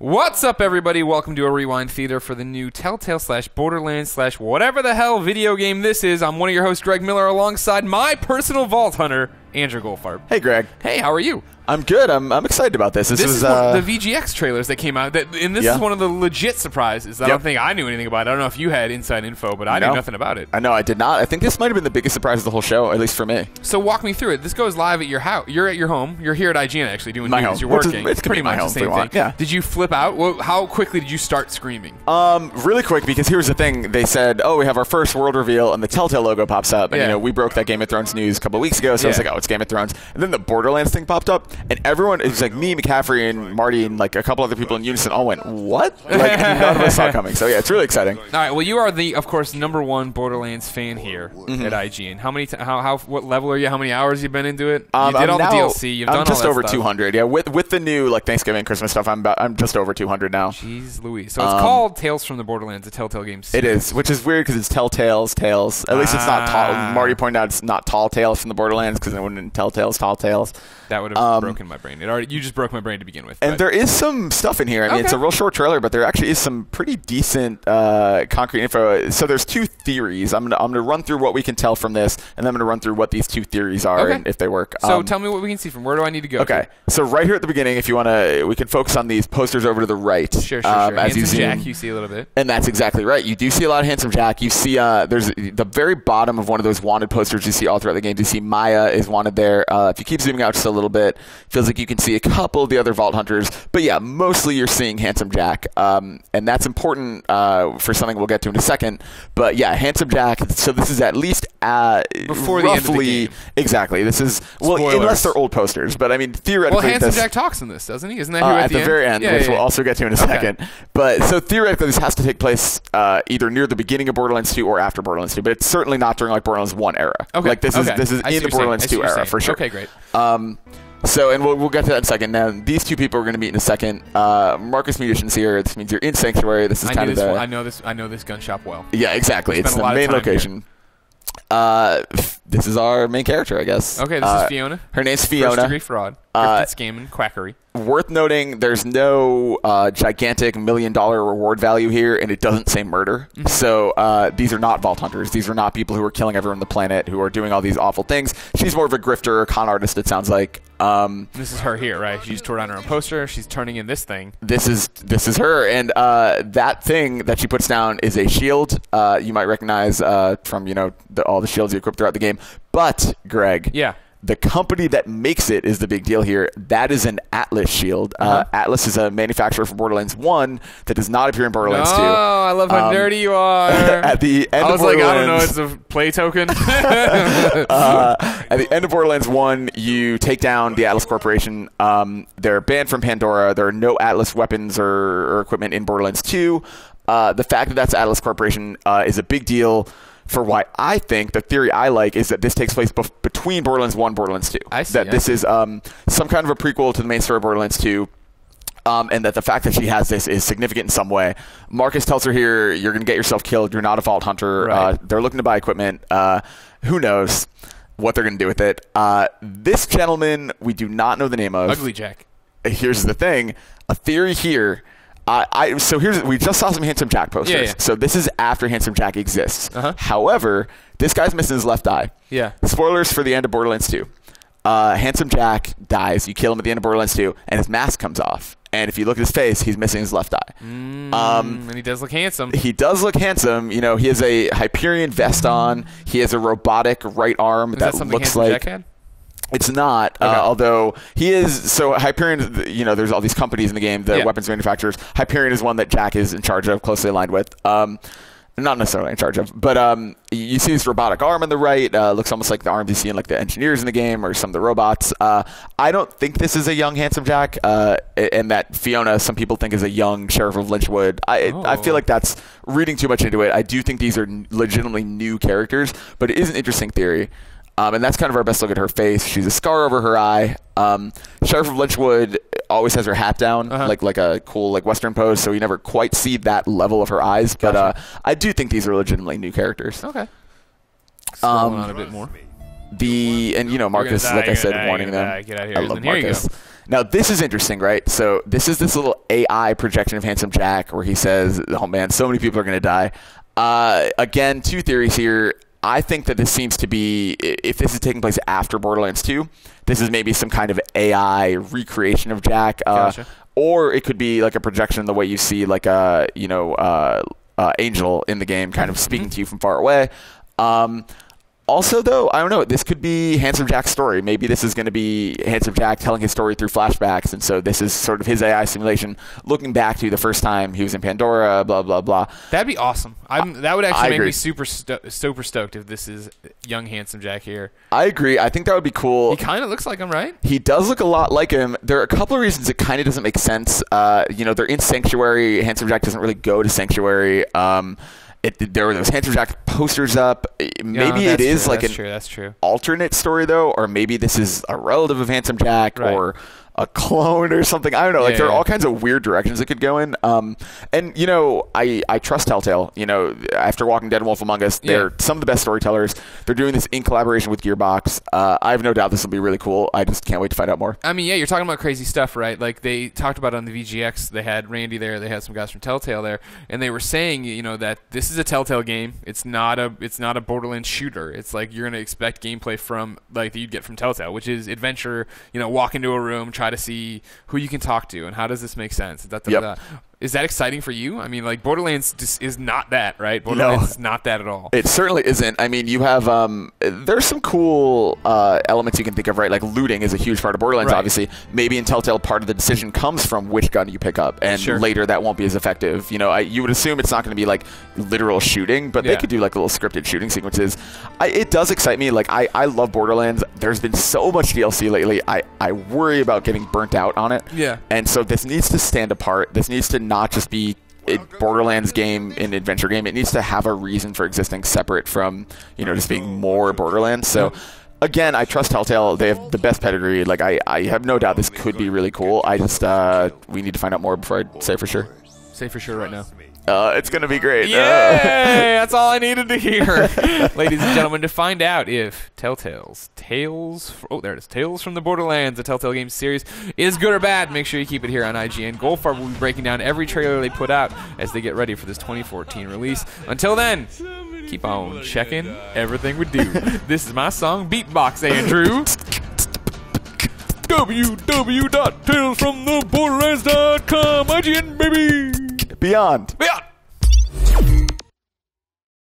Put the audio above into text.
What's up, everybody? Welcome to a Rewind Theater for the new Telltale / Borderlands / whatever the hell video game this is. I'm one of your hosts, Greg Miller, alongside my personal vault hunter, Andrew Goldfarb. Hey, Greg. Hey, how are you? I'm good. I'm excited about this. This is one of the VGX trailers that came out, and this is one of the legit surprises. I don't think I knew anything about it. I don't know if you had inside info, but I knew nothing about it. I know I did not. I think this might have been the biggest surprise of the whole show, at least for me. So walk me through it. This goes live at your house. You're at your home. You're here at IGN actually doing news. You're working. It's pretty much the same thing. Yeah. Did you flip out? Well, how quickly did you start screaming? Really quick, because here's the thing. They said, oh, we have our first world reveal, and the Telltale logo pops up. And, you know, we broke that Game of Thrones news a couple of weeks ago, so I was like, oh, it's Game of Thrones. And then the Borderlands thing popped up, and everyone, it was like me, McCaffrey, and Marty, and like a couple other people in unison all went, what? Like, none of us saw it coming. So, yeah, it's really exciting. All right, well, you are the, of course, #1 Borderlands fan here at IGN. How many, what level are you? How many hours you been into it? You did all the DLC. You've done all that just over stuff. 200. Yeah, with the new like Thanksgiving, Christmas stuff, I'm just over 200 now. Jeez Louise. So it's called Tales from the Borderlands, a Telltale game series. It is, which is weird because it's Telltale's Tales. At least it's not tall. Marty pointed out it's not Tall Tales from the Borderlands because it wouldn't Telltale's Tall Tales. That would have broken my brain. You just broke my brain to begin with. And there is some stuff in here. I mean, it's a real short trailer, but there actually is some pretty decent concrete info. So there's two theories. I'm gonna run through what we can tell from this, and then I'm gonna run through what these two theories are and if they work. So tell me what we can see from. Where do I need to go? Okay. So right here at the beginning, if you want to, we can focus on these posters over to the right. Sure. As Handsome Jack, you see a little bit. And that's exactly right. You do see a lot of Handsome Jack. You see there's the very bottom of one of those wanted posters you see all throughout the game. You see Maya is wanted there. If you keep zooming out just a little bit, feels like you can see a couple of the other Vault Hunters. But yeah, mostly you're seeing Handsome Jack. And that's important for something we'll get to in a second. But yeah, Handsome Jack. So this is at least before the end of the game. Exactly. This is, well, Spoilers. unless they're old posters. But I mean, theoretically. Well, Handsome Jack talks in this, doesn't he? Isn't that who at the very end, which we'll also get to in a second. But so theoretically, this has to take place either near the beginning of Borderlands 2 or after Borderlands 2. But it's certainly not during like Borderlands 1 era. Okay. Like this is in the Borderlands 2 era for sure. Okay, great. So, and we'll get to that in a second. Now, these two people are going to meet in a second. Marcus Munitions here. This means you're in Sanctuary. This is kind of the... I know this gun shop well. Yeah, exactly. It's the main location. This is our main character, I guess. Okay, this is Fiona. Her name's Fiona. First-degree fraud. Scamming, quackery. Worth noting, there's no gigantic $1 million reward value here, and it doesn't say murder. So these are not Vault Hunters. These are not people who are killing everyone on the planet, who are doing all these awful things. She's more of a grifter, con artist, it sounds like. This is her here, right? She's tore down her own poster. She's turning in this thing. This is her, and that thing that she puts down is a shield. You might recognize from all the shields you equip throughout the game. But Greg, the company that makes it is the big deal here. That is an Atlas shield. Atlas is a manufacturer for Borderlands 1 that does not appear in Borderlands 2. Oh, I love how nerdy you are. At the end I was of Borderlands, I don't know, it's a play token. At the end of Borderlands 1, you take down the Atlas Corporation. They're banned from Pandora. There are no Atlas weapons or equipment in Borderlands 2. The fact that that's Atlas Corporation is a big deal for why I think the theory I like is that this takes place between Borderlands 1 and Borderlands 2. I see, that this is some kind of a prequel to the main story of Borderlands 2. And that the fact that she has this is significant in some way. Marcus tells her here, you're going to get yourself killed. You're not a Vault Hunter. Right. They're looking to buy equipment. Who knows what they're going to do with it. This gentleman, we do not know the name of. Ugly Jack. Here's the thing. A theory here. We just saw some Handsome Jack posters. Yeah. So this is after Handsome Jack exists. However, this guy's missing his left eye. Yeah. Spoilers for the end of Borderlands 2. Handsome Jack dies. You kill him at the end of Borderlands 2, and his mask comes off. And if you look at his face, he's missing his left eye. And he does look handsome. He does look handsome. You know, he has a Hyperion vest on. He has a robotic right arm that looks like... Jack had? It's not, although he is. So Hyperion, there's all these companies in the game, the weapons manufacturers. Hyperion is one that Jack is in charge of, closely aligned with. Not necessarily in charge of, but you see this robotic arm on the right. Looks almost like the arms you see in like the engineers in the game or some of the robots. I don't think this is a young Handsome Jack, and that Fiona, some people think is a young Sheriff of Lynchwood. I feel like that's reading too much into it. I do think these are legitimately new characters, but it is an interesting theory. And that's kind of our best look at her face. She's a scar over her eye. Sheriff of Lynchwood always has her hat down, like a cool Western pose, so you never quite see that level of her eyes. But I do think these are legitimately new characters. Okay. On a bit more. Marcus, like I said, warning them. Get out of here. I love Marcus. Now, this is interesting, right? So this is this little AI projection of Handsome Jack where he says, oh, man, so many people are going to die. Again, two theories here. I think that this seems to be, if this is taking place after Borderlands 2, this is maybe some kind of AI recreation of Jack. Gotcha. Or it could be like a projection the way you see like a, Angel in the game kind of speaking to you from far away. Also, though, I don't know. This could be Handsome Jack's story. Maybe this is going to be Handsome Jack telling his story through flashbacks, and so this is sort of his AI simulation looking back to the first time he was in Pandora, blah, blah, blah. That'd be awesome. That would actually make me super stoked if this is young Handsome Jack here. I agree. I think that would be cool. He kind of looks like him, right? He does look a lot like him. There are a couple of reasons it kind of doesn't make sense. They're in Sanctuary. Handsome Jack doesn't really go to Sanctuary. There were those Handsome Jack posters up. Maybe it is like an alternate story, though, or maybe this is a relative of Handsome Jack, or a clone or something. I don't know. There are all kinds of weird directions it could go in. I trust Telltale. After Walking Dead and Wolf Among Us, they're some of the best storytellers. They're doing this in collaboration with Gearbox. I have no doubt this will be really cool. I just can't wait to find out more. I mean, you're talking about crazy stuff, right? Like they talked about on the VGX, they had Randy there, they had some guys from Telltale there, and they were saying, that this is a Telltale game. It's not a Borderlands shooter. It's like you're gonna expect gameplay from like that you'd get from Telltale, which is adventure. Walk into a room, try to see who you can talk to and how does this make sense. Is that exciting for you? I mean, like Borderlands just is not that, right? Borderlands is not that at all. It certainly isn't. I mean, you have there's some cool elements you can think of, right? Like looting is a huge part of Borderlands, obviously. Maybe in Telltale, part of the decision comes from which gun you pick up, and later that won't be as effective. You would assume it's not going to be like literal shooting, but they could do like little scripted shooting sequences. It does excite me. Like I love Borderlands. There's been so much DLC lately. I worry about getting burnt out on it. Yeah. And so this needs to stand apart. This needs to not just be a Borderlands game, an adventure game. It needs to have a reason for existing separate from, just being more Borderlands. So, again, I trust Telltale. They have the best pedigree. Like, I have no doubt this could be really cool. I just, we need to find out more before I say for sure. Say for sure right now. It's going to be great. Yay! That's all I needed to hear. Ladies and gentlemen, to find out if Telltale's Tales from the Borderlands, the Telltale Games series, is good or bad, make sure you keep it here on IGN. Goldfarb will be breaking down every trailer they put out as they get ready for this 2014 release. Until then, keep on checking everything we do. This is my song, Beatbox, Andrew. www.talesfromtheborderlands.com. IGN, baby! Beyond.